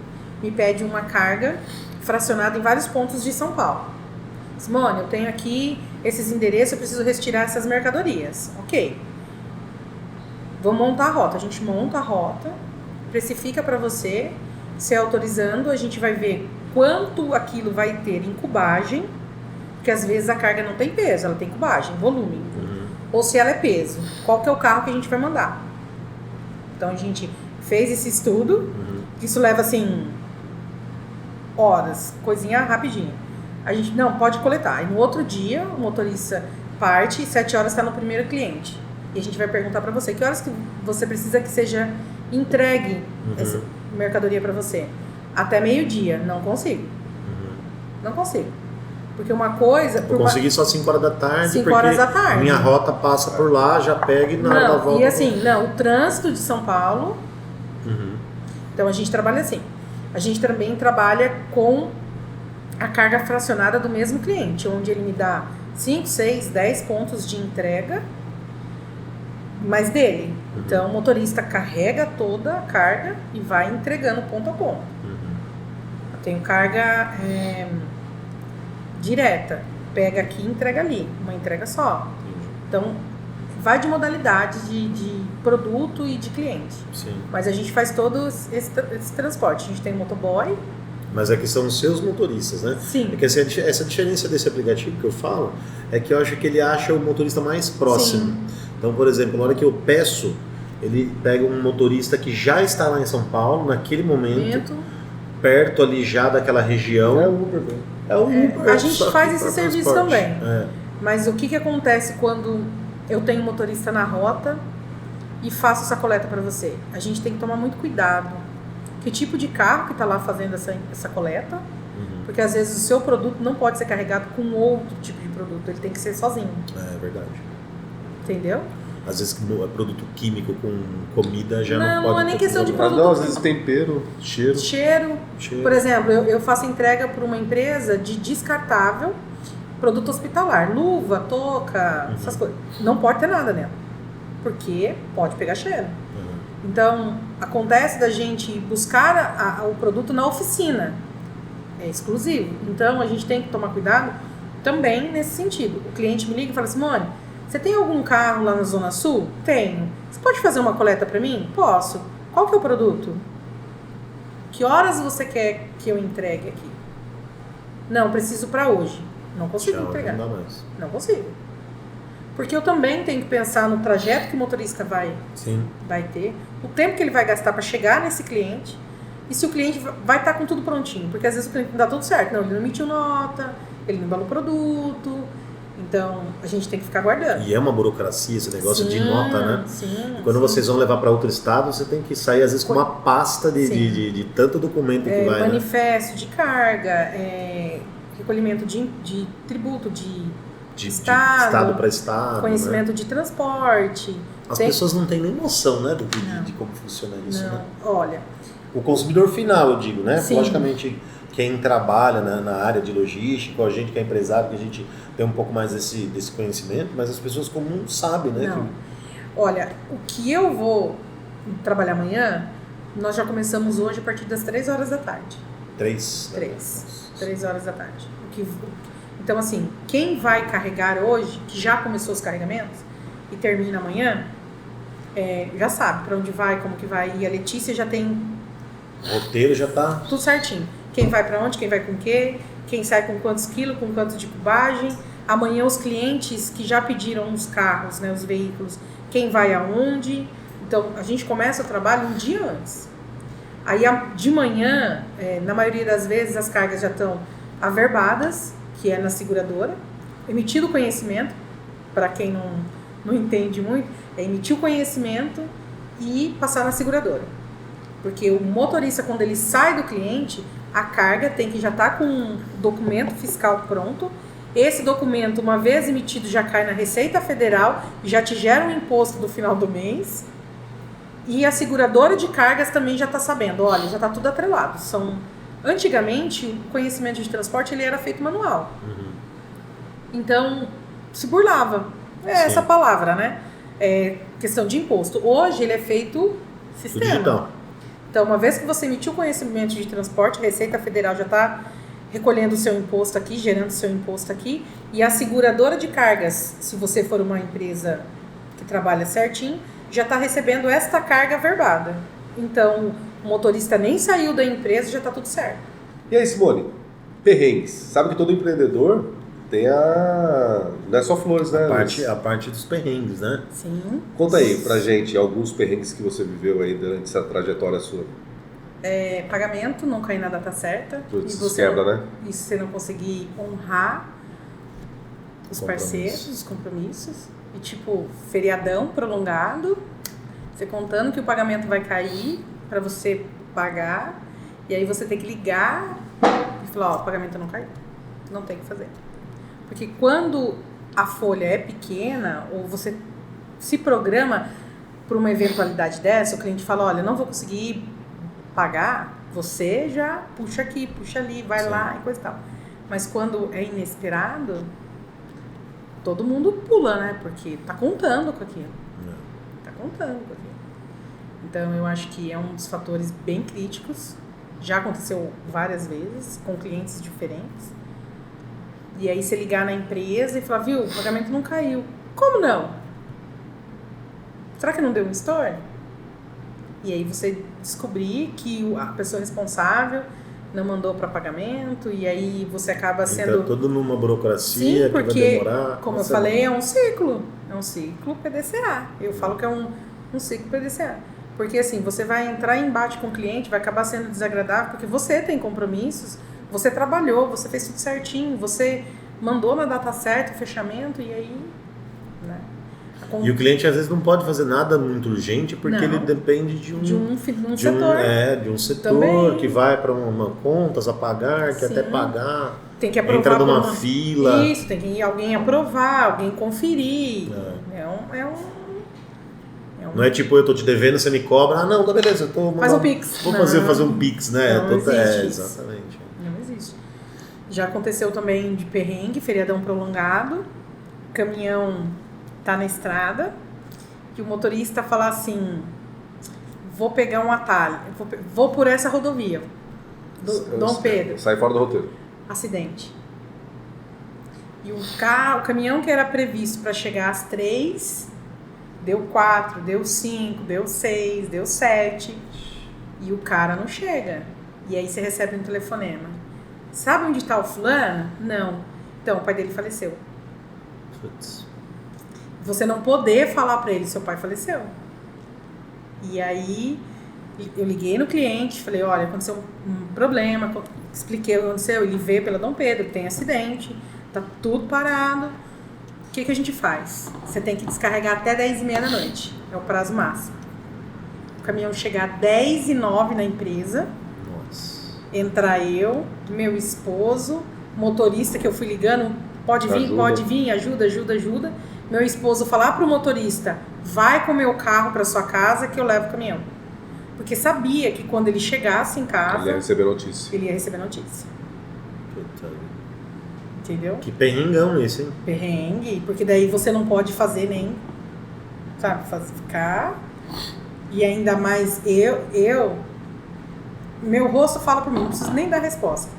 me pede uma carga fracionada em vários pontos de São Paulo. Simone, eu tenho aqui esses endereços, eu preciso retirar essas mercadorias. Ok. Vamos montar a rota. A gente monta a rota, precifica para você, se autorizando, a gente vai ver quanto aquilo vai ter em cubagem, porque às vezes a carga não tem peso, ela tem cubagem, volume. Ou se ela é peso, qual que é o carro que a gente vai mandar. Então a gente fez esse estudo, isso leva assim horas, coisinha rapidinho. A gente, não, pode coletar. E no outro dia, o motorista parte e 7 horas está no primeiro cliente. E a gente vai perguntar para você, que horas que você precisa que seja entregue essa mercadoria para você? Até meio-dia. Não consigo. Não consigo. Porque uma coisa... Eu consegui só 5 horas da tarde, 5 horas da tarde. Minha rota passa por lá, já pega e na hora da volta... E assim, o trânsito de São Paulo... Então a gente trabalha assim. A gente também trabalha com a carga fracionada do mesmo cliente, onde ele me dá 5, 6, 10 pontos de entrega, mas dele. Então o motorista carrega toda a carga e vai entregando ponto a ponto. Eu tenho carga direta, pega aqui e entrega ali, uma entrega só. Então vai de modalidade de produto e de cliente. Sim. Mas a gente faz todo esse transporte. A gente tem motoboy. Mas aqui são os seus motoristas, né? Sim. Porque essa diferença desse aplicativo que eu falo é que eu acho que ele acha o motorista mais próximo. Sim. Então, por exemplo, na hora que eu peço, ele pega um motorista que já está lá em São Paulo, naquele momento. Perto ali já daquela região. É o Uber, né? É o Uber. A gente faz esse serviço também. É. Mas o que acontece quando eu tenho um motorista na rota e faço essa coleta para você? A gente tem que tomar muito cuidado. Que tipo de carro que está lá fazendo essa coleta? Porque às vezes o seu produto não pode ser carregado com outro tipo de produto. Ele tem que ser sozinho. É verdade. Entendeu? Às vezes produto químico com comida já não pode... Não é nem questão de produto. Não, às vezes tempero, cheiro. Cheiro. Por exemplo, eu faço entrega para uma empresa de descartável, produto hospitalar, luva, touca, essas coisas. Não pode ter nada nela, porque pode pegar cheiro. Então, acontece da gente buscar o produto na oficina. É exclusivo. Então, a gente tem que tomar cuidado também nesse sentido. O cliente me liga e fala: Simone, você tem algum carro lá na Zona Sul? Tenho. Você pode fazer uma coleta para mim? Posso. Qual que é o produto? Que horas você quer que eu entregue aqui? Não, preciso para hoje. Não consigo entregar. Não dá mais. Não consigo. Porque eu também tenho que pensar no trajeto que o motorista vai ter, o tempo que ele vai gastar para chegar nesse cliente, e se o cliente vai estar com tudo prontinho. Porque às vezes o cliente não dá tudo certo. Não, ele não emitiu nota, ele não embalou o produto. Então, a gente tem que ficar guardando. E é uma burocracia esse negócio de nota, né? Sim. Quando vocês vão levar para outro estado, você tem que sair, às vezes, com uma pasta de tanto documento que vai, manifesto de carga, recolhimento de tributo, de estado para estado, conhecimento, né? De transporte. As pessoas não têm nem noção, né, de como funciona isso, não. Né? Olha, o consumidor final, eu digo, né? Sim. Logicamente, quem trabalha na área de logística, a gente que é empresário, que a gente tem um pouco mais desse conhecimento, mas as pessoas comuns sabem, né? Não. Olha, o que eu vou trabalhar amanhã, nós já começamos hoje a partir das 3 horas da tarde. 3 horas da tarde. Então, assim, quem vai carregar hoje, que já começou os carregamentos e termina amanhã, já sabe para onde vai, como que vai. E a Letícia já tem... O roteiro já tá... Tudo certinho. Quem vai para onde, quem vai com o quê. quem sai com quantos quilos, com quanto de cubagem. Amanhã os clientes que já pediram os carros, né, os veículos, quem vai aonde. Então, a gente começa o trabalho um dia antes. Aí, de manhã, na maioria das vezes, as cargas já estão averbadas, que é na seguradora, emitido o conhecimento, para quem não entende muito, é emitir o conhecimento e passar na seguradora. Porque o motorista, quando ele sai do cliente, a carga tem que já estar com um documento fiscal pronto. Esse documento, uma vez emitido, já cai na Receita Federal, já te gera um imposto do final do mês. E a seguradora de cargas também já está sabendo, olha, já está tudo atrelado. Antigamente, o conhecimento de transporte ele era feito manual. Uhum. Então, se burlava. Essa palavra, né? Questão de imposto. Hoje, ele é feito sistema. Digital. Então, uma vez que você emitiu o conhecimento de transporte, a Receita Federal já está recolhendo o seu imposto aqui, gerando o seu imposto aqui. E a seguradora de cargas, se você for uma empresa que trabalha certinho, já está recebendo esta carga averbada. Então, o motorista nem saiu da empresa, já está tudo certo. E aí, Simone? Perrengues. Sabe que todo empreendedor tem não é só flores, né? A parte dos perrengues, né? Sim. Conta aí pra gente alguns perrengues que você viveu aí durante essa trajetória sua. Pagamento, não cair na data certa. Putz, e você quebra, né? E se você não conseguir honrar os parceiros, os compromissos. E tipo, feriadão prolongado, você contando que o pagamento vai cair para você pagar, e aí você tem que ligar e falar, o pagamento não caiu, não tem o que fazer. Porque quando a folha é pequena, ou você se programa para uma eventualidade dessa, o cliente fala, olha, não vou conseguir pagar, você já puxa aqui, puxa ali, vai Sim. lá e coisa e tal. Mas quando é inesperado, todo mundo pula, né? Porque tá contando com aquilo. Tá contando com aquilo. Então, eu acho que é um dos fatores bem críticos. Já aconteceu várias vezes, com clientes diferentes. E aí, você ligar na empresa e falar, viu, o pagamento não caiu. Como não? Será que não deu um store? E aí, você descobrir que a pessoa responsável não mandou para pagamento, e aí você acaba sendo... Tá tudo numa burocracia. Sim, porque, que vai demorar, como eu falei, é um ciclo PDCA. Eu falo que é um ciclo PDCA. Porque assim, você vai entrar em embate com o cliente, vai acabar sendo desagradável, porque você tem compromissos, você trabalhou, você fez tudo certinho, você mandou na data certa o fechamento, e aí... Né? E o cliente às vezes não pode fazer nada muito urgente porque ele depende de um setor. De um setor também. Que vai para uma contas a pagar, que até pagar. Tem que aprovar. Entra numa fila. Isso, tem que alguém aprovar, alguém conferir. Não é tipo, eu tô te devendo, você me cobra. Ah, não, tá beleza, eu tô... Faz um Pix. Vou fazer um Pix, né? Não existe isso. Exatamente. Não existe. Já aconteceu também de perrengue, feriadão prolongado, caminhão tá na estrada, que o motorista fala assim, vou pegar um atalho, vou por essa rodovia, Dom Pedro. Sai fora do roteiro. Acidente. E o caminhão que era previsto para chegar às 3, deu 4, deu 5, deu 6, deu 7, e o cara não chega. E aí você recebe um telefonema. Sabe onde está o fulano? Não. Então, o pai dele faleceu. Putz. Você não poder falar para ele, seu pai faleceu. E aí, eu liguei no cliente, falei, olha, aconteceu um problema, expliquei o que aconteceu, ele veio pela Dom Pedro, tem acidente, tá tudo parado. O que a gente faz? Você tem que descarregar até 10h30 da noite, é o prazo máximo. O caminhão chegar 10h09 na empresa, Nossa. Entrar eu, meu esposo, motorista que eu fui ligando, pode vir, ajuda. Meu esposo falar pro motorista, vai com o meu carro para sua casa que eu levo o caminhão. Porque sabia que quando ele chegasse em casa... Ele ia receber notícia. Puta. Entendeu? Que perrengão esse, hein? Perrengue, porque daí você não pode fazer nem... Sabe, ficar... E ainda mais meu rosto fala por mim, não preciso nem dar resposta.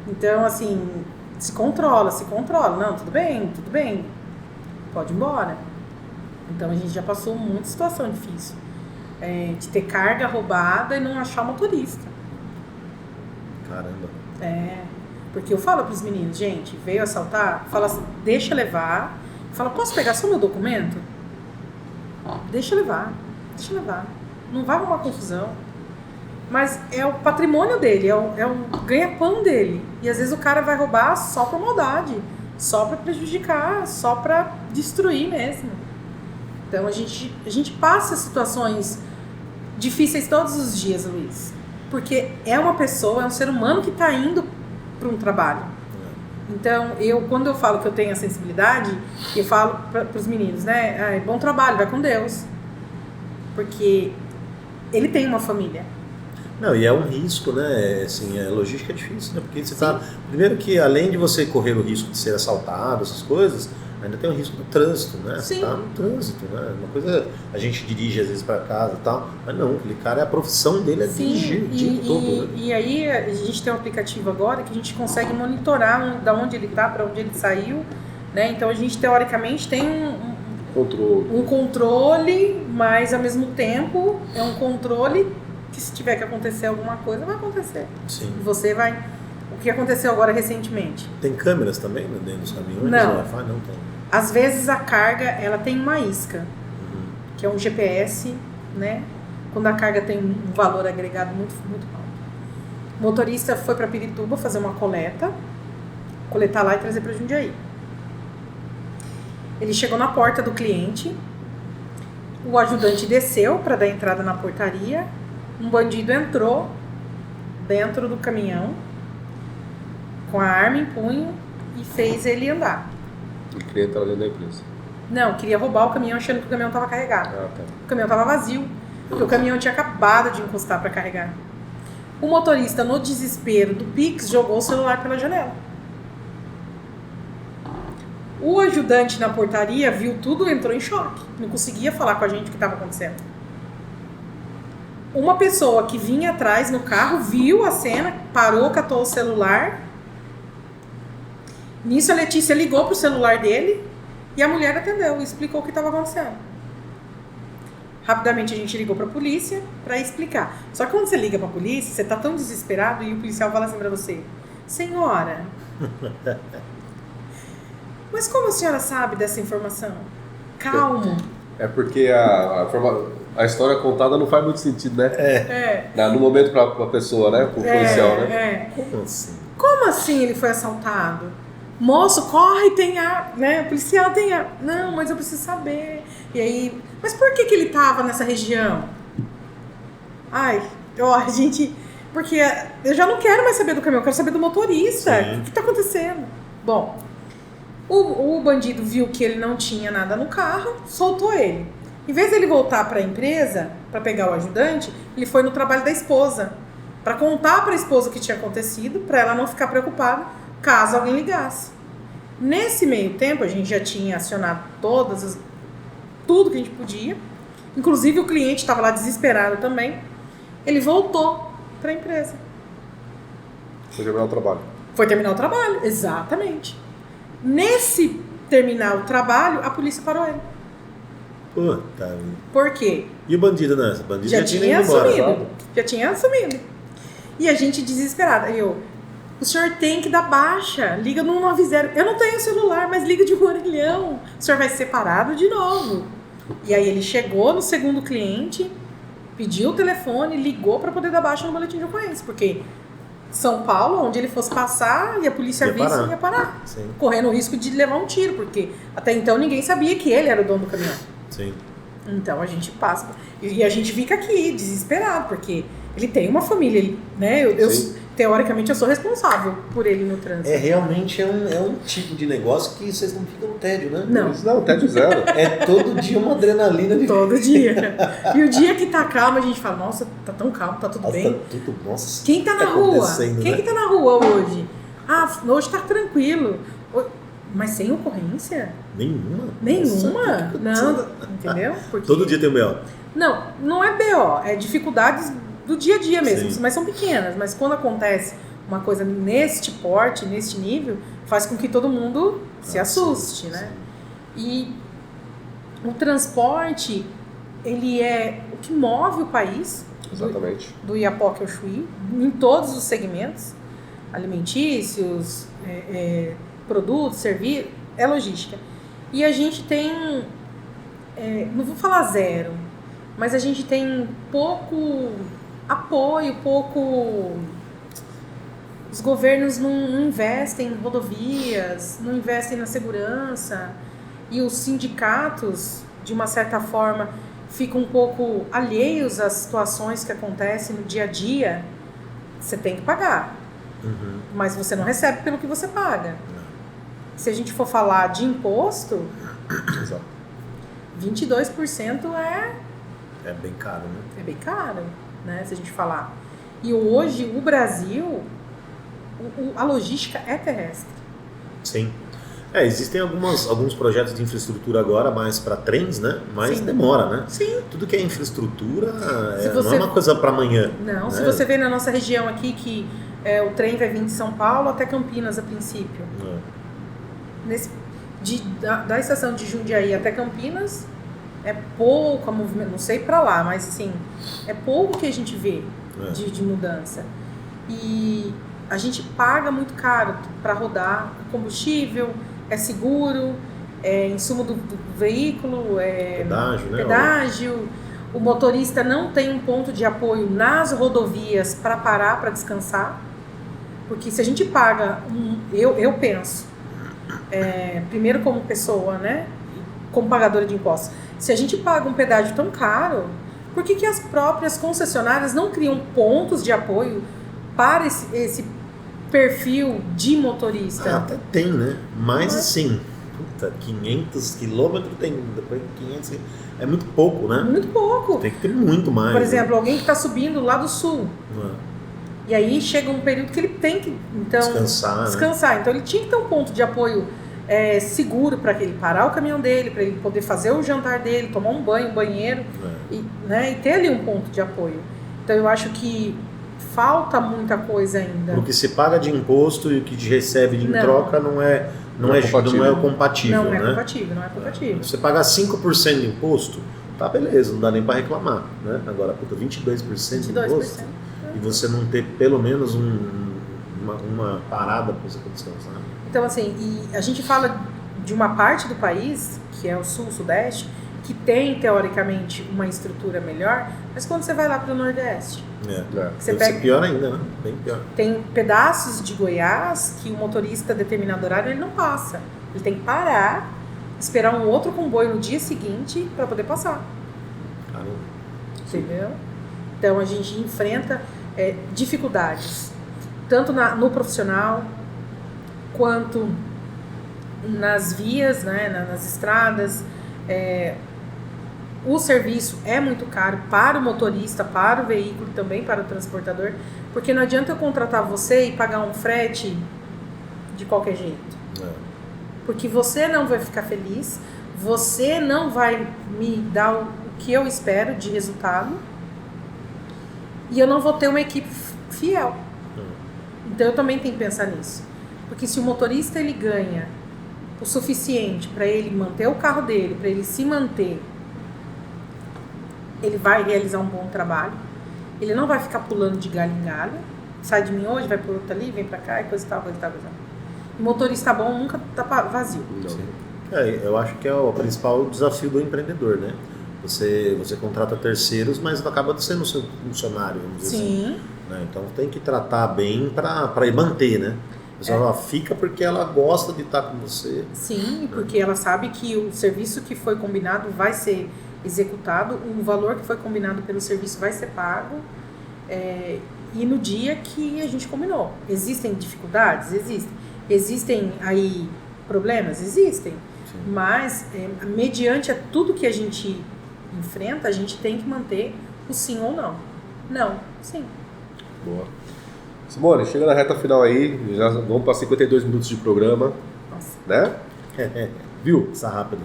Então, assim, se controla. Não, tudo bem. Pode ir embora. Então a gente já passou muita situação difícil. De ter carga roubada e não achar motorista. Caramba. Porque eu falo pros meninos, gente, veio assaltar, fala assim, deixa levar. Fala, posso pegar só meu documento? Deixa levar. Não vai arrumar confusão. Mas é o patrimônio dele, é o ganha-pão dele. E às vezes o cara vai roubar só por maldade, só pra prejudicar, só pra destruir mesmo. Então a gente passa situações difíceis todos os dias, Luiz. Porque é uma pessoa, é um ser humano que está indo para um trabalho. Então, quando eu falo que eu tenho a sensibilidade, eu falo para os meninos, né? Bom trabalho, vai com Deus. Porque ele tem uma família. Não, e é um risco, né? Assim, a logística é difícil, né? Porque você tá. Primeiro que além de você correr o risco de ser assaltado, essas coisas, ainda tem o risco do trânsito, né? Sim. Você tá no trânsito, né? Uma coisa, a gente dirige às vezes para casa e tal, mas não, aquele cara, a profissão dele é dirigir o tempo todo, né? E aí a gente tem um aplicativo agora que a gente consegue monitorar da onde ele está, para onde ele saiu, né? Então a gente teoricamente tem um controle, mas ao mesmo tempo é um controle que se tiver que acontecer alguma coisa, vai acontecer. Sim. Você vai... O que aconteceu agora recentemente? Tem câmeras também dentro dos caminhões? Não. Wi-Fi não tem. Às vezes a carga, ela tem uma isca, que é um GPS, né? Quando a carga tem um valor agregado muito, muito alto. O motorista foi para Pirituba fazer uma coletar lá e trazer para Jundiaí. Ele chegou na porta do cliente, o ajudante desceu para dar entrada na portaria, um bandido entrou dentro do caminhão com a arma em punho e fez ele andar. O cliente estava dentro da empresa. Não, queria roubar o caminhão achando que o caminhão estava carregado. Ah, tá. O caminhão estava vazio, porque o caminhão tinha acabado de encostar para carregar. O motorista, no desespero do Pix, jogou o celular pela janela. O ajudante na portaria viu tudo e entrou em choque. Não conseguia falar com a gente o que estava acontecendo. Uma pessoa que vinha atrás no carro viu a cena, parou, catou o celular. Nisso a Letícia ligou pro celular dele e a mulher atendeu e explicou o que estava acontecendo. Rapidamente a gente ligou pra polícia para explicar. Só que quando você liga pra polícia, você tá tão desesperado e o policial fala assim pra você: senhora, mas como a senhora sabe dessa informação? Calmo. É porque a história contada não faz muito sentido, né? No momento pra pessoa, né? Pro policial, né? Como assim? Como assim ele foi assaltado? Moço, corre, tem ar, né? O policial tem ar. Não, mas eu preciso saber. E aí, mas por que ele tava nessa região? Gente, porque eu já não quero mais saber do caminhão, eu quero saber do motorista. Sim. O que tá acontecendo? Bom, o bandido viu que ele não tinha nada no carro, soltou ele. Em vez de ele voltar para a empresa, para pegar o ajudante, ele foi no trabalho da esposa, para contar para a esposa o que tinha acontecido, para ela não ficar preocupada caso alguém ligasse. Nesse meio tempo, a gente já tinha acionado tudo que a gente podia, inclusive o cliente estava lá desesperado também. Ele voltou para a empresa. Foi terminar o trabalho. Foi terminar o trabalho, exatamente. Nesse terminar o trabalho, a polícia parou ele. Puta. Por quê? E o bandido nessa? O bandido já tinha ido embora, sabe? Já tinha assumido. E a gente desesperada. O senhor tem que dar baixa. Liga no 90. Eu não tenho celular, mas liga de um orelhão. O senhor vai ser separado de novo. E aí ele chegou no segundo cliente, pediu o telefone, ligou para poder dar baixa no boletim de ocorrência. Porque São Paulo, onde ele fosse passar e a polícia visse, ia parar. Sim. Correndo o risco de levar um tiro, porque até então ninguém sabia que ele era o dono do caminhão. Sim. Então a gente passa. E a gente fica aqui, desesperado, porque ele tem uma família, né? Teoricamente eu sou responsável por ele no trânsito. Realmente é um tipo de negócio que vocês não ficam no tédio, né? Não, tédio zero. É todo dia uma adrenalina de... Todo dia. E o dia que tá calmo, a gente fala, nossa, tá tão calmo, tá tudo bem. Tá tudo... Nossa, quem tá na rua? Quem que tá na rua hoje? Hoje tá tranquilo. Mas sem ocorrência? Nenhuma? Nenhuma? Não, entendeu? Porque... Todo dia tem o BO. Não é BO, é dificuldades do dia a dia mesmo, Sim. mas são pequenas. Mas quando acontece uma coisa neste porte, neste nível, faz com que todo mundo se assuste, sim, né? Sim. E o transporte, ele é o que move o país. Exatamente. Do Iapoque ao Chuí, em todos os segmentos. alimentícios, produtos, serviços, é logística. E a gente tem, não vou falar zero, mas a gente tem pouco apoio, os governos não investem em rodovias, não investem na segurança, e os sindicatos, de uma certa forma, ficam um pouco alheios às situações que acontecem no dia a dia. Você tem que pagar, mas você não recebe pelo que você paga. Se a gente for falar de imposto, 22% é bem caro, né? É bem caro, né? Se a gente falar. E hoje, o Brasil, a logística é terrestre. Sim. Existem alguns projetos de infraestrutura agora, mais para trens, né? Mas demora, né? Sim. Tudo que é infraestrutura não é uma coisa para amanhã. Não, né? Se você vê na nossa região aqui que o trem vai vir de São Paulo até Campinas a princípio. Da estação de Jundiaí até Campinas é pouco a movimento, não sei para lá, mas assim, é pouco que a gente vê de mudança. E a gente paga muito caro para rodar, combustível, é seguro, é insumo do veículo, pedágio. O motorista não tem um ponto de apoio nas rodovias para parar, para descansar. Porque se a gente paga, eu penso, primeiro como pessoa, né, como pagadora de impostos, se a gente paga um pedágio tão caro, por que as próprias concessionárias não criam pontos de apoio para esse perfil de motorista? Até tem, né? Mas assim, 500 quilômetros tem, depois 500, é muito pouco, né? Muito pouco. Tem que ter muito mais. Por exemplo, alguém que está subindo lá do sul. E aí chega um período que ele tem que descansar. Né? Então ele tinha que ter um ponto de apoio seguro para ele parar o caminhão dele, para ele poder fazer o jantar dele, tomar um banho, um banheiro, e ter ali um ponto de apoio. Então eu acho que falta muita coisa ainda. O que se paga de imposto e o que recebe de troca não é compatível. Não é né? compatível. Você pagar 5% de imposto, tá beleza, não dá nem para reclamar. Né? Agora, 22% de imposto e você não ter pelo menos uma parada para você descansar. Então, assim, e a gente fala de uma parte do país, que é o sul, sudeste, que tem, teoricamente, uma estrutura melhor, mas quando você vai lá para o Nordeste... Você pega pior ainda, né? Bem pior. Tem pedaços de Goiás que o motorista, a determinado horário, ele não passa. Ele tem que parar, esperar um outro comboio no dia seguinte para poder passar. Caramba. Entendeu? Então, a gente enfrenta dificuldades, tanto no profissional, quanto nas vias, né, nas estradas. O serviço é muito caro para o motorista, para o veículo, também para o transportador, porque não adianta eu contratar você e pagar um frete de qualquer jeito. Porque você não vai ficar feliz, você não vai me dar o que eu espero de resultado, e eu não vou ter uma equipe fiel. Então eu também tenho que pensar nisso. Porque se o motorista ele ganha o suficiente para ele manter o carro dele, para ele se manter, ele vai realizar um bom trabalho. Ele não vai ficar pulando de galho em galho. Sai de mim hoje, vai pro outro ali, vem para cá e coisa e tal. O motorista bom nunca tá vazio. Eu acho que é o principal desafio do empreendedor, né? Você contrata terceiros, mas acaba sendo seu funcionário, vamos dizer assim. Né? Então tem que tratar bem para manter, né? Ela fica porque ela gosta de estar com você. Sim, porque ela sabe que o serviço que foi combinado vai ser executado, o valor que foi combinado pelo serviço vai ser pago, e no dia que a gente combinou. Existem dificuldades? Existem aí problemas? Existem. Sim. Mas, mediante a tudo que a gente enfrenta, a gente tem que manter o sim ou não. Não, sim. Boa. Simone, chega na reta final aí, já vamos para 52 minutos de programa. Nossa. Né? Viu? Passa rápido.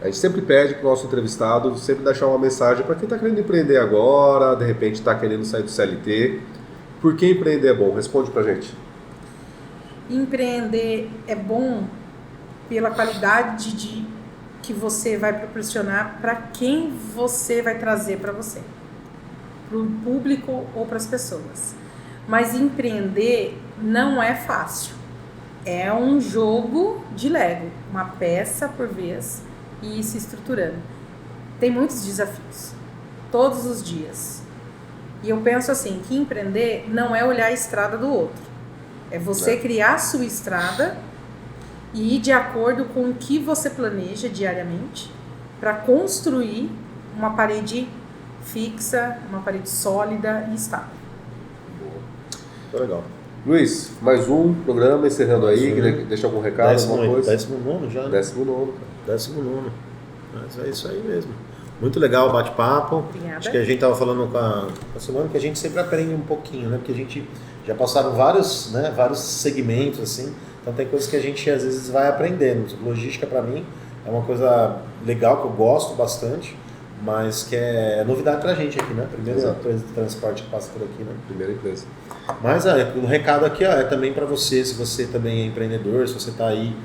A gente sempre pede para o nosso entrevistado sempre deixar uma mensagem para quem está querendo empreender agora, de repente está querendo sair do CLT. Por que empreender é bom? Responde para a gente. Empreender é bom pela qualidade que você vai proporcionar para quem você vai trazer para você. Para o público ou para as pessoas. Mas empreender não é fácil. É um jogo de Lego, uma peça por vez e ir se estruturando. Tem muitos desafios, todos os dias. E eu penso assim, que empreender não é olhar a estrada do outro. É você criar a sua estrada e ir de acordo com o que você planeja diariamente para construir uma parede fixa, uma parede sólida e estável. Tá legal. Luiz, mais um programa encerrando aí. Quer deixar algum recado, alguma coisa? 19º já. 19º. 19º. Mas é isso aí mesmo. Muito legal o bate-papo. Obrigada. Acho que a gente estava falando com a Simone que a gente sempre aprende um pouquinho, né? Porque a gente já passaram vários segmentos, assim. Então tem coisas que a gente às vezes vai aprendendo. Logística para mim é uma coisa legal que eu gosto bastante, mas que é novidade pra gente aqui, né? Primeira empresa de transporte que passa por aqui, né? Primeira empresa. Mas o recado aqui é também para você, se você também é empreendedor, se você está aí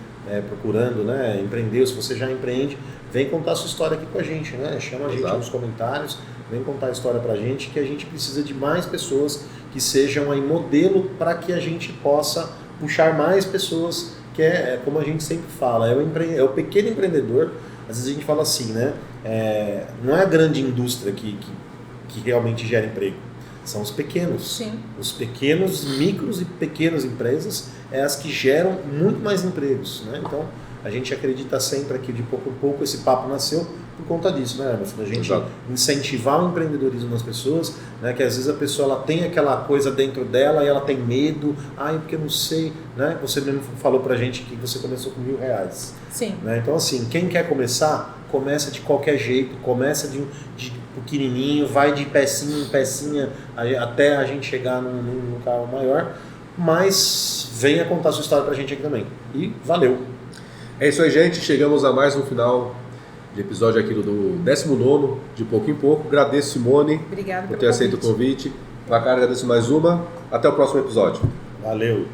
procurando, né, empreender, ou se você já empreende, vem contar a sua história aqui com a gente, né? Chama a gente nos comentários, vem contar a história pra gente, que a gente precisa de mais pessoas que sejam aí modelo para que a gente possa puxar mais pessoas, que é como a gente sempre fala, é o pequeno empreendedor. Às vezes a gente fala assim, né? Não é a grande indústria que realmente gera emprego, são os pequenos. Sim. Os pequenos, micros e pequenas empresas é as que geram muito mais empregos, né? Então, a gente acredita sempre que de pouco em pouco esse papo nasceu por conta disso, né, Emerson? A gente incentivar o empreendedorismo nas pessoas, né? Que às vezes a pessoa ela tem aquela coisa dentro dela e ela tem medo, porque eu não sei, né? Você mesmo falou pra gente que você começou com R$1.000. Sim. Né? Então, assim, quem quer começar, começa de qualquer jeito, começa de pequenininho, vai de pecinha em pecinha até a gente chegar num carro maior, mas venha contar sua história pra gente aqui também. E valeu! É isso aí, gente. Chegamos a mais um final de episódio aqui do 19º, de pouco em pouco. Agradeço, Simone, Obrigada por ter aceito o convite. Placar, agradeço mais uma. Até o próximo episódio. Valeu!